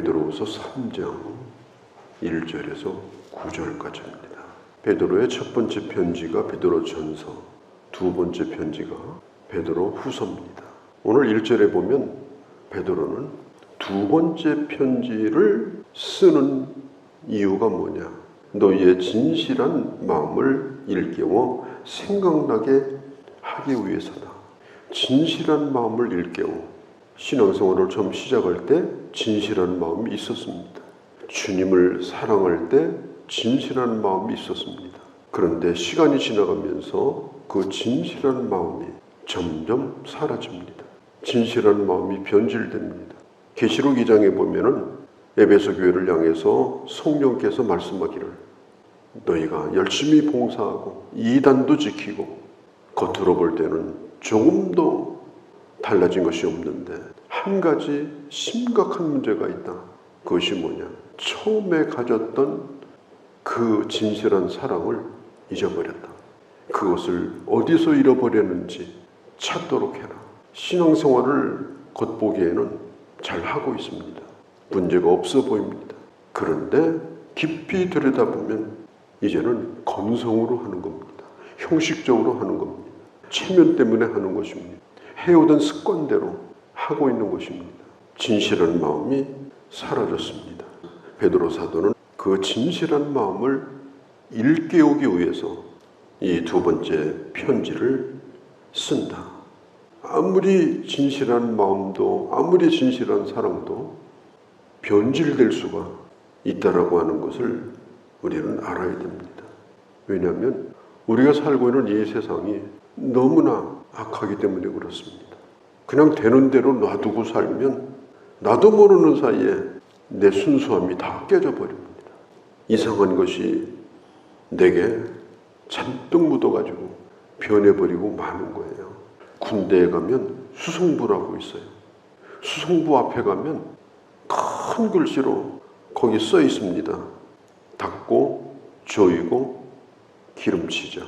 베드로후서 3장 1절에서 9절까지입니다. 베드로의 첫 번째 편지가 베드로전서, 두 번째 편지가 베드로후서입니다. 오늘 1절에 보면 베드로는 두 번째 편지를 쓰는 이유가 뭐냐? 너희의 진실한 마음을 일깨워 생각나게 하기 위해서다. 진실한 마음을 일깨워. 신앙생활을 처음 시작할 때 진실한 마음이 있었습니다. 주님을 사랑할 때 진실한 마음이 있었습니다. 그런데 시간이 지나가면서 그 진실한 마음이 점점 사라집니다. 진실한 마음이 변질됩니다. 계시록 2장에 보면은 에베소 교회를 향해서 성령께서 말씀하기를 너희가 열심히 봉사하고 이단도 지키고 겉으로 볼 때는 조금도 달라진 것이 없는데 한 가지 심각한 문제가 있다. 그것이 뭐냐? 처음에 가졌던 그 진실한 사랑을 잊어버렸다. 그것을 어디서 잃어버렸는지 찾도록 해라. 신앙생활을 겉보기에는 잘하고 있습니다. 문제가 없어 보입니다. 그런데 깊이 들여다보면 이제는 건성으로 하는 겁니다. 형식적으로 하는 겁니다. 체면 때문에 하는 것입니다. 해오던 습관대로 하고 있는 것입니다. 진실한 마음이 사라졌습니다. 베드로 사도는 그 진실한 마음을 일깨우기 위해서 이 두 번째 편지를 쓴다. 아무리 진실한 마음도 아무리 진실한 사랑도 변질될 수가 있다라고 하는 것을 우리는 알아야 됩니다. 왜냐하면 우리가 살고 있는 이 세상이 너무나 악하기 때문에 그렇습니다. 그냥 되는 대로 놔두고 살면 나도 모르는 사이에 내 순수함이 다 깨져버립니다. 이상한 것이 내게 잔뜩 묻어가지고 변해버리고 마는 거예요. 군대에 가면 수송부라고 있어요. 수송부 앞에 가면 큰 글씨로 거기 써 있습니다. 닦고 조이고 기름치자.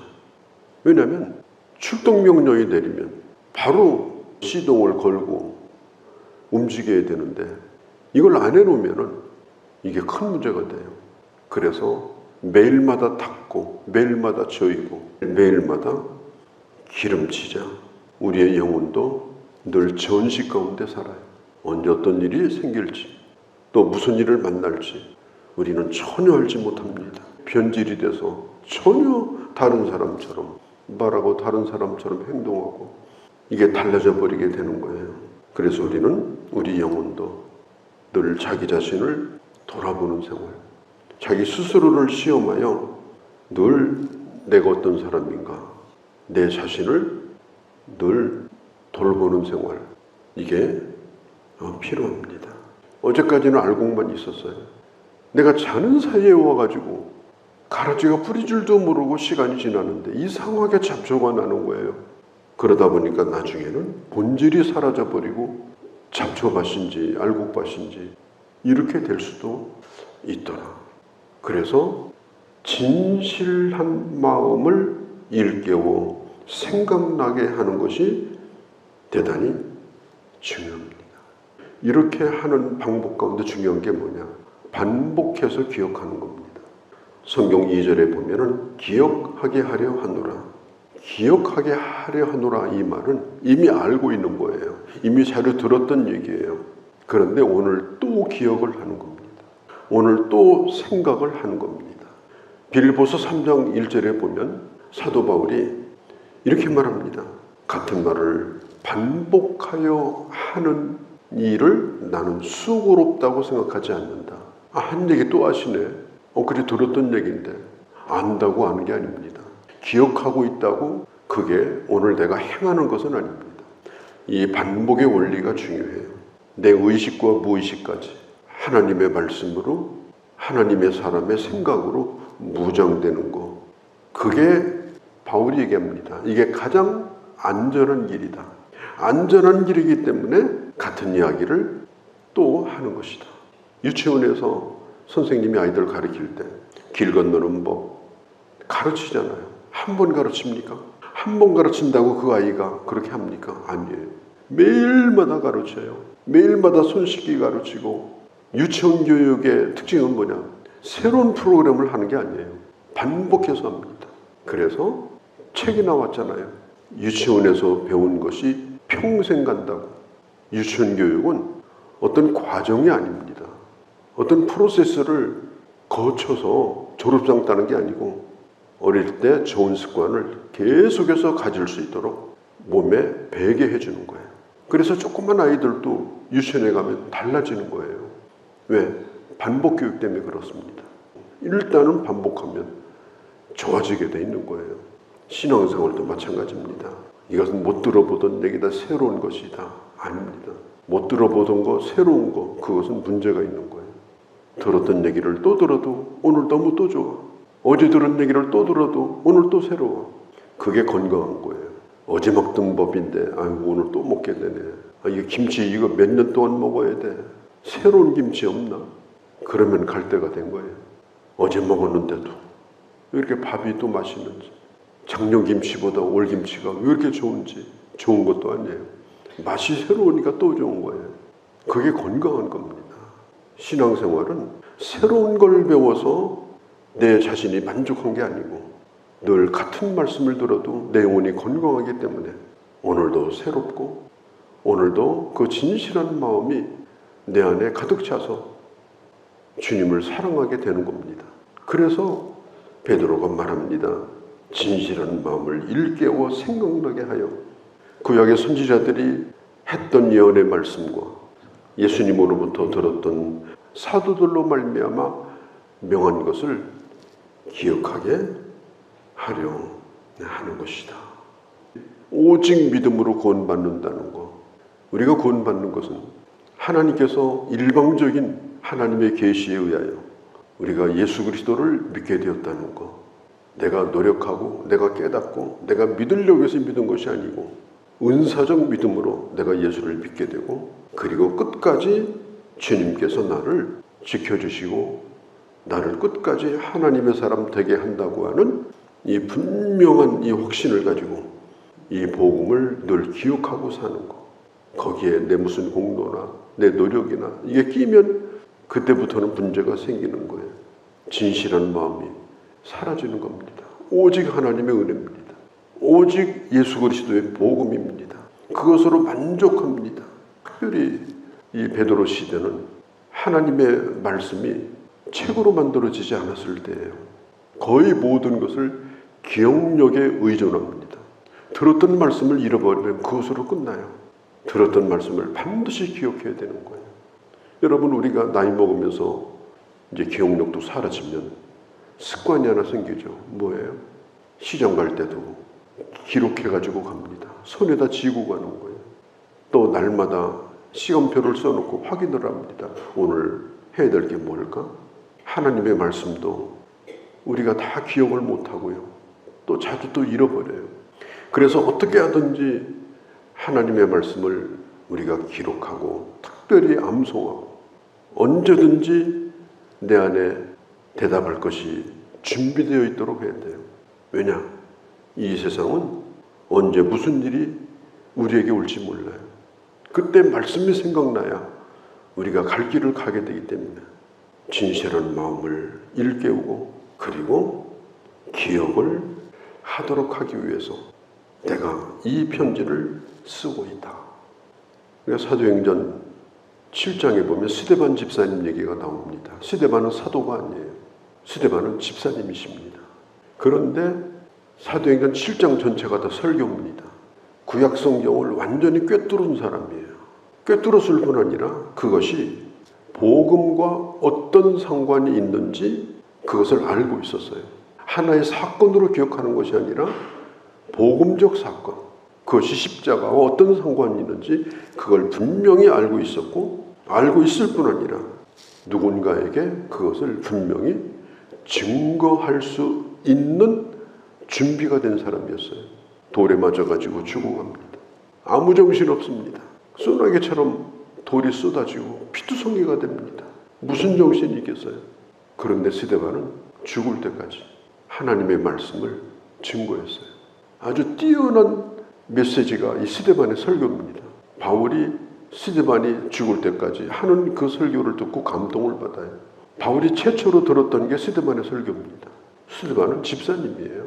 왜냐하면 출동 명령이 내리면 바로 시동을 걸고 움직여야 되는데 이걸 안 해놓으면 이게 큰 문제가 돼요. 그래서 매일마다 닦고 매일마다 조이고 매일마다 기름치자. 우리의 영혼도 늘 전시 가운데 살아요. 언제 어떤 일이 생길지 또 무슨 일을 만날지 우리는 전혀 알지 못합니다. 변질이 돼서 전혀 다른 사람처럼 말하고 다른 사람처럼 행동하고 이게 달라져 버리게 되는 거예요. 그래서 우리는 우리 영혼도 늘 자기 자신을 돌아보는 생활, 자기 스스로를 시험하여 늘 내가 어떤 사람인가, 내 자신을 늘 돌보는 생활, 이게 필요합니다. 어제까지는 알고만 있었어요. 내가 자는 사이에 와가지고 가라지가 뿌리 줄도 모르고 시간이 지나는데 이상하게 잡초가 나는 거예요. 그러다 보니까 나중에는 본질이 사라져버리고 잡초밭인지 알곡밭인지 이렇게 될 수도 있더라. 그래서 진실한 마음을 일깨워 생각나게 하는 것이 대단히 중요합니다. 이렇게 하는 방법 가운데 중요한 게 뭐냐? 반복해서 기억하는 겁니다. 성경 2절에 보면은 기억하게 하려 하노라. 기억하게 하려 하노라 이 말은 이미 알고 있는 거예요. 이미 자료 들었던 얘기예요. 그런데 오늘 또 기억을 하는 겁니다. 오늘 또 생각을 하는 겁니다. 빌립보서 3장 1절에 보면 사도 바울이 이렇게 말합니다. 같은 말을 반복하여 하는 일을 나는 수고롭다고 생각하지 않는다. 한 얘기 또 하시네. 그래 들었던 얘기인데 안다고 아는 게 아닙니다. 기억하고 있다고 그게 오늘 내가 행하는 것은 아닙니다. 이 반복의 원리가 중요해요. 내 의식과 무의식까지 하나님의 말씀으로 하나님의 사람의 생각으로 무장되는 거. 그게 바울이 얘기합니다. 이게 가장 안전한 길이다. 안전한 길이기 때문에 같은 이야기를 또 하는 것이다. 유치원에서 선생님이 아이들 가르칠 때 길 건너는 법 가르치잖아요. 한 번 가르칩니까? 한 번 가르친다고 그 아이가 그렇게 합니까? 아니에요. 매일마다 가르쳐요. 매일마다 손 씻기 가르치고 유치원 교육의 특징은 뭐냐? 새로운 프로그램을 하는 게 아니에요. 반복해서 합니다. 그래서 책이 나왔잖아요. 유치원에서 배운 것이 평생 간다고. 유치원 교육은 어떤 과정이 아닙니다. 어떤 프로세스를 거쳐서 졸업장 따는 게 아니고 어릴 때 좋은 습관을 계속해서 가질 수 있도록 몸에 배게 해주는 거예요. 그래서 조그만 아이들도 유치원에 가면 달라지는 거예요. 왜? 반복 교육 때문에 그렇습니다. 일단은 반복하면 좋아지게 돼 있는 거예요. 신앙생활도 마찬가지입니다. 이것은 못 들어보던 얘기다, 새로운 것이다. 아닙니다. 못 들어보던 거, 새로운 거, 그것은 문제가 있는 거예요. 들었던 얘기를 또 들어도 오늘 너무 또 좋아. 어제 들은 얘기를 또 들어도 오늘 또 새로워. 그게 건강한 거예요. 어제 먹던 법인데 아유 오늘 또 먹게 되네. 아, 이거 김치 이거 몇 년 동안 먹어야 돼. 새로운 김치 없나? 그러면 갈 때가 된 거예요. 어제 먹었는데도 왜 이렇게 밥이 또 맛있는지, 작년 김치보다 올 김치가 왜 이렇게 좋은지. 좋은 것도 아니에요. 맛이 새로우니까 또 좋은 거예요. 그게 건강한 겁니다. 신앙생활은 새로운 걸 배워서 내 자신이 만족한 게 아니고 늘 같은 말씀을 들어도 내 영혼이 건강하기 때문에 오늘도 새롭고 오늘도 그 진실한 마음이 내 안에 가득 차서 주님을 사랑하게 되는 겁니다. 그래서 베드로가 말합니다. 진실한 마음을 일깨워 생각나게 하여. 구약의 선지자들이 했던 예언의 말씀과 예수님으로부터 들었던 사도들로 말미암아 명한 것을 기억하게 하려 하는 것이다. 오직 믿음으로 구원받는다는 것. 우리가 구원받는 것은 하나님께서 일방적인 하나님의 계시에 의하여 우리가 예수 그리스도를 믿게 되었다는 것. 내가 노력하고 내가 깨닫고 내가 믿으려고 해서 믿은 것이 아니고 은사적 믿음으로 내가 예수를 믿게 되고 그리고 끝까지 주님께서 나를 지켜주시고 나를 끝까지 하나님의 사람 되게 한다고 하는 이 분명한 이 확신을 가지고 이 복음을 늘 기억하고 사는 것. 거기에 내 무슨 공로나 내 노력이나 이게 끼면 그때부터는 문제가 생기는 거예요. 진실한 마음이 사라지는 겁니다. 오직 하나님의 은혜입니다. 오직 예수 그리스도의 복음입니다. 그것으로 만족합니다. 특별히 이 베드로 시대는 하나님의 말씀이 책으로 만들어지지 않았을 때예요. 거의 모든 것을 기억력에 의존합니다. 들었던 말씀을 잃어버리면 그것으로 끝나요. 들었던 말씀을 반드시 기억해야 되는 거예요. 여러분, 우리가 나이 먹으면서 이제 기억력도 사라지면 습관이 하나 생기죠. 뭐예요? 시장 갈 때도 기록해가지고 갑니다. 손에다 쥐고 가는 거예요. 또 날마다 시간표를 써놓고 확인을 합니다. 오늘 해야 될 게 뭘까? 하나님의 말씀도 우리가 다 기억을 못하고요. 또 자주 또 잃어버려요. 그래서 어떻게 하든지 하나님의 말씀을 우리가 기록하고 특별히 암송하고 언제든지 내 안에 대답할 것이 준비되어 있도록 해야 돼요. 왜냐? 이 세상은 언제 무슨 일이 우리에게 올지 몰라요. 그때 말씀이 생각나야 우리가 갈 길을 가게 되기 때문에 진실한 마음을 일깨우고 그리고 기억을 하도록 하기 위해서 내가 이 편지를 쓰고 있다. 그래서 사도행전 7장에 보면 스데반 집사님 얘기가 나옵니다. 스데반은 사도가 아니에요. 스데반은 집사님이십니다. 그런데 사도행전 7장 전체가 다 설교입니다. 구약 성경을 완전히 꿰뚫은 사람이에요. 꿰뚫었을 뿐 아니라 그것이 복음과 어떤 상관이 있는지 그것을 알고 있었어요. 하나의 사건으로 기억하는 것이 아니라 복음적 사건, 그것이 십자가와 어떤 상관이 있는지 그걸 분명히 알고 있었고 알고 있을 뿐 아니라 누군가에게 그것을 분명히 증거할 수 있는 준비가 된 사람이었어요. 돌에 맞아가지고 죽어갑니다. 아무 정신 없습니다. 소나기처럼 돌이 쏟아지고 피투성이가 됩니다. 무슨 정신이 있겠어요? 그런데 스데반은 죽을 때까지 하나님의 말씀을 증거했어요. 아주 뛰어난 메시지가 이 스데반의 설교입니다. 바울이 스데반이 죽을 때까지 하는 그 설교를 듣고 감동을 받아요. 바울이 최초로 들었던 게 스데반의 설교입니다. 스데반은 집사님이에요.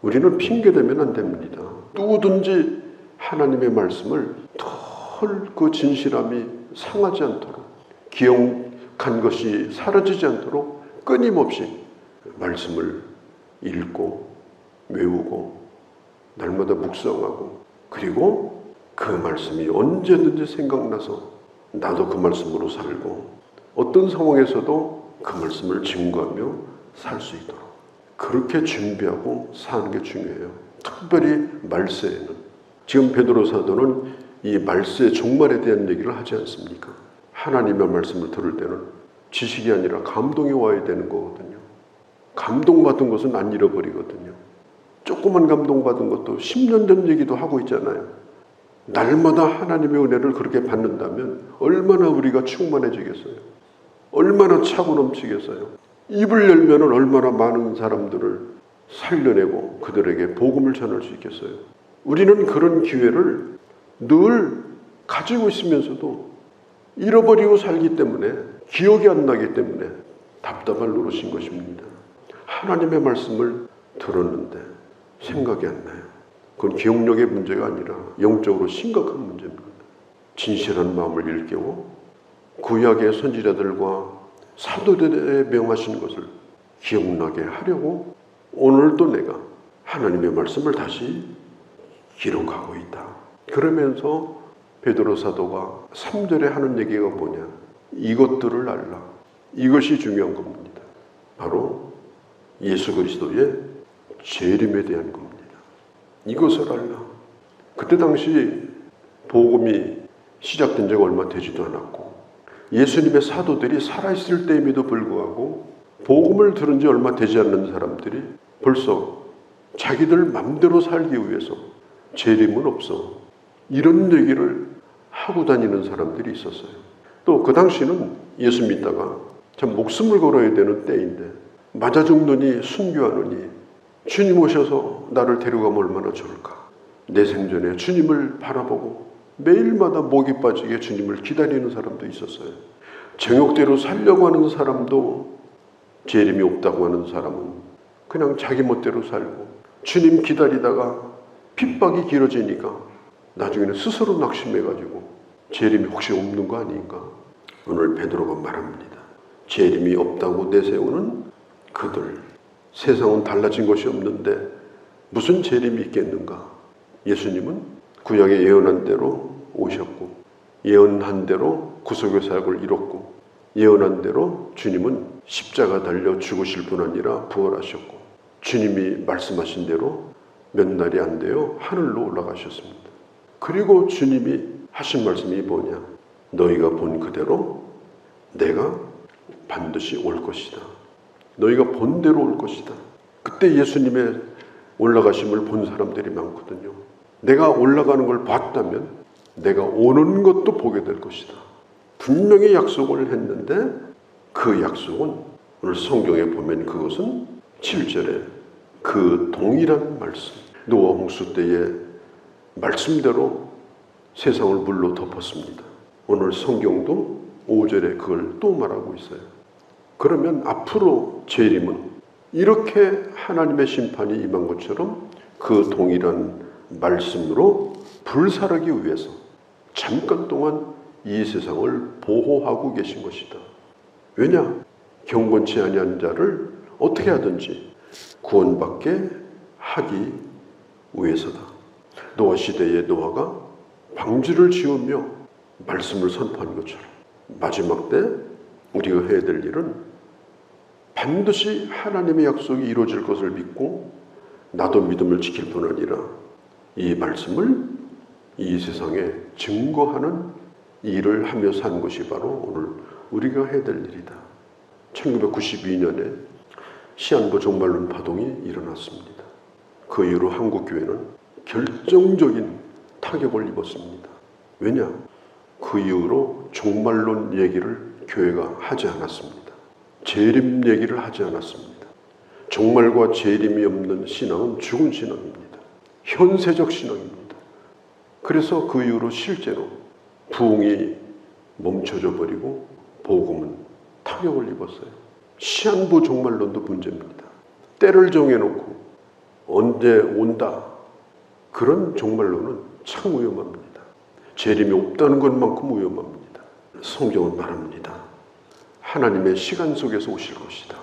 우리는 핑계대면 안 됩니다. 누구든지 하나님의 말씀을 덜 그 진실함이 상하지 않도록, 기억한 것이 사라지지 않도록 끊임없이 말씀을 읽고 외우고 날마다 묵상하고, 그리고 그 말씀이 언제든지 생각나서 나도 그 말씀으로 살고 어떤 상황에서도 그 말씀을 증거하며 살 수 있도록 그렇게 준비하고 사는 게 중요해요. 특별히 말세에는. 지금 베드로 사도는 이 말세의 종말에 대한 얘기를 하지 않습니까? 하나님의 말씀을 들을 때는 지식이 아니라 감동이 와야 되는 거거든요. 감동받은 것은 안 잃어버리거든요. 조그만 감동받은 것도 10년 전 얘기도 하고 있잖아요. 날마다 하나님의 은혜를 그렇게 받는다면 얼마나 우리가 충만해지겠어요? 얼마나 차고 넘치겠어요? 입을 열면 얼마나 많은 사람들을 살려내고 그들에게 복음을 전할 수 있겠어요? 우리는 그런 기회를 늘 가지고 있으면서도 잃어버리고 살기 때문에, 기억이 안 나기 때문에 답답할 노릇인 것입니다. 하나님의 말씀을 들었는데 생각이 안 나요. 그건 기억력의 문제가 아니라 영적으로 심각한 문제입니다. 진실한 마음을 일깨워 구약의 선지자들과 사도들의 명하신 것을 기억나게 하려고 오늘도 내가 하나님의 말씀을 다시 기록하고 있다. 그러면서 베드로 사도가 3절에 하는 얘기가 뭐냐? 이것들을 알라. 이것이 중요한 겁니다. 바로 예수 그리스도의 재림에 대한 겁니다. 이것을 알라. 그때 당시 복음이 시작된 지가 얼마 되지도 않았고 예수님의 사도들이 살아있을 때임에도 불구하고 복음을 들은 지 얼마 되지 않는 사람들이 벌써 자기들 맘대로 살기 위해서 재림은 없어, 이런 얘기를 하고 다니는 사람들이 있었어요. 또 그 당시는 예수 믿다가 참 목숨을 걸어야 되는 때인데 맞아 죽느니 순교하느니 주님 오셔서 나를 데려가면 얼마나 좋을까. 내 생전에 주님을 바라보고 매일마다 목이 빠지게 주님을 기다리는 사람도 있었어요. 정욕대로 살려고 하는 사람도, 재림이 없다고 하는 사람은 그냥 자기 멋대로 살고, 주님 기다리다가 핍박이 길어지니까 나중에는 스스로 낙심해가지고 재림이 혹시 없는 거 아닌가. 오늘 베드로가 말합니다. 재림이 없다고 내세우는 그들, 세상은 달라진 것이 없는데 무슨 재림이 있겠는가. 예수님은 구약에 예언한 대로 오셨고, 예언한 대로 구속의 사역을 이뤘고, 예언한 대로 주님은 십자가 달려 죽으실 뿐 아니라 부활하셨고, 주님이 말씀하신 대로 몇 날이 안 되어 하늘로 올라가셨습니다. 그리고 주님이 하신 말씀이 뭐냐? 너희가 본 그대로 내가 반드시 올 것이다. 너희가 본 대로 올 것이다. 그때 예수님의 올라가심을 본 사람들이 많거든요. 내가 올라가는 걸 봤다면 내가 오는 것도 보게 될 것이다. 분명히 약속을 했는데 그 약속은 오늘 성경에 보면 그것은 7절에 그 동일한 말씀, 노아 홍수 때의 말씀대로 세상을 물로 덮었습니다. 오늘 성경도 5절에 그걸 또 말하고 있어요. 그러면 앞으로 재림은 이렇게 하나님의 심판이 임한 것처럼 그 동일한 말씀으로 불사르기 위해서 잠깐 동안 이 세상을 보호하고 계신 것이다. 왜냐? 경건치 아니한 자를 어떻게 하든지 구원받게 하기 위해서다. 노아 시대의 노아가 방주를 지으며 말씀을 선포한 것처럼 마지막 때 우리가 해야 될 일은 반드시 하나님의 약속이 이루어질 것을 믿고 나도 믿음을 지킬 뿐 아니라 이 말씀을 이 세상에 증거하는 일을 하며 사는 것이 바로 오늘 우리가 해야 될 일이다. 1992년에 시한부 종말론 파동이 일어났습니다. 그 이후로 한국교회는 결정적인 타격을 입었습니다. 왜냐? 그 이후로 종말론 얘기를 교회가 하지 않았습니다. 재림 얘기를 하지 않았습니다. 종말과 재림이 없는 신앙은 죽은 신앙입니다. 현세적 신앙입니다. 그래서 그 이후로 실제로 부흥이 멈춰져 버리고 복음은 타격을 입었어요. 시한부 종말론도 문제입니다. 때를 정해놓고 언제 온다, 그런 종말론은 참 위험합니다. 재림이 없다는 것만큼 위험합니다. 성경은 말합니다. 하나님의 시간 속에서 오실 것이다.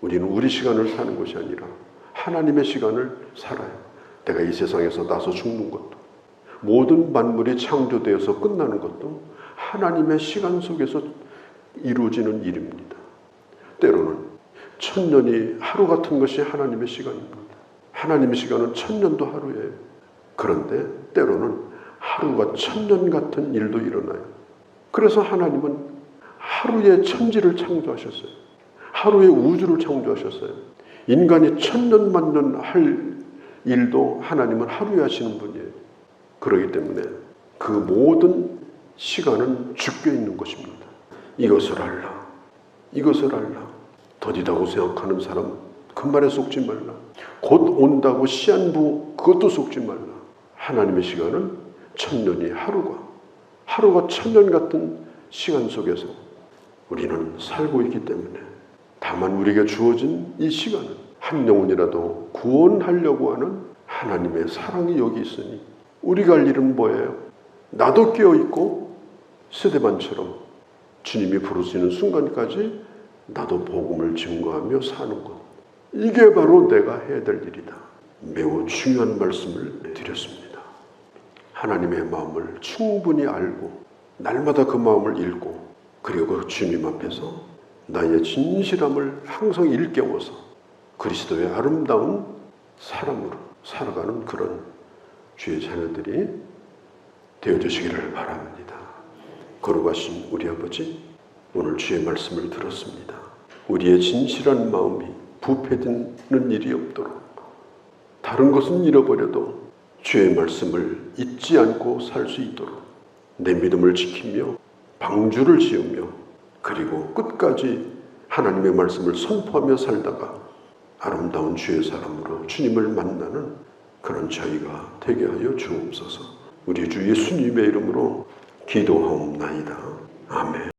우리는 우리 시간을 사는 것이 아니라 하나님의 시간을 살아요. 내가 이 세상에서 나서 죽는 것도, 모든 만물이 창조되어서 끝나는 것도 하나님의 시간 속에서 이루어지는 일입니다. 때로는 천년이 하루 같은 것이 하나님의 시간입니다. 하나님의 시간은 천년도 하루예요. 그런데 때로는 하루가 천년 같은 일도 일어나요. 그래서 하나님은 하루에 천지를 창조하셨어요. 하루에 우주를 창조하셨어요. 인간이 천년 만년 할 일도 하나님은 하루에 하시는 분이에요. 그렇기 때문에 그 모든 시간은 주께 있는 것입니다. 이것을 알라, 이것을 알라. 더디다고 생각하는 사람 그 말에 속지 말라. 곧 온다고 시한부 그것도 속지 말라. 하나님의 시간은 천년이 하루가 천년 같은 시간 속에서 우리는 살고 있기 때문에, 다만 우리에게 주어진 이 시간은 한 영혼이라도 구원하려고 하는 하나님의 사랑이 여기 있으니 우리가 할 일은 뭐예요? 나도 깨어있고 스데반처럼 주님이 부르시는 순간까지 나도 복음을 증거하며 사는 것. 이게 바로 내가 해야 될 일이다. 매우 중요한 말씀을 드렸습니다. 하나님의 마음을 충분히 알고 날마다 그 마음을 읽고, 그리고 그 주님 앞에서 나의 진실함을 항상 일깨워서 그리스도의 아름다운 사람으로 살아가는 그런 주의 자녀들이 되어주시기를 바랍니다. 거룩하신 우리 아버지, 오늘 주의 말씀을 들었습니다. 우리의 진실한 마음이 부패되는 일이 없도록, 다른 것은 잃어버려도 주의 말씀을 잊지 않고 살 수 있도록 내 믿음을 지키며 방주를 지으며, 그리고 끝까지 하나님의 말씀을 선포하며 살다가 아름다운 주의 사람으로 주님을 만나는 그런 저희가 되게 하여 주옵소서. 우리 주 예수님의 이름으로 기도하옵나이다. 아멘.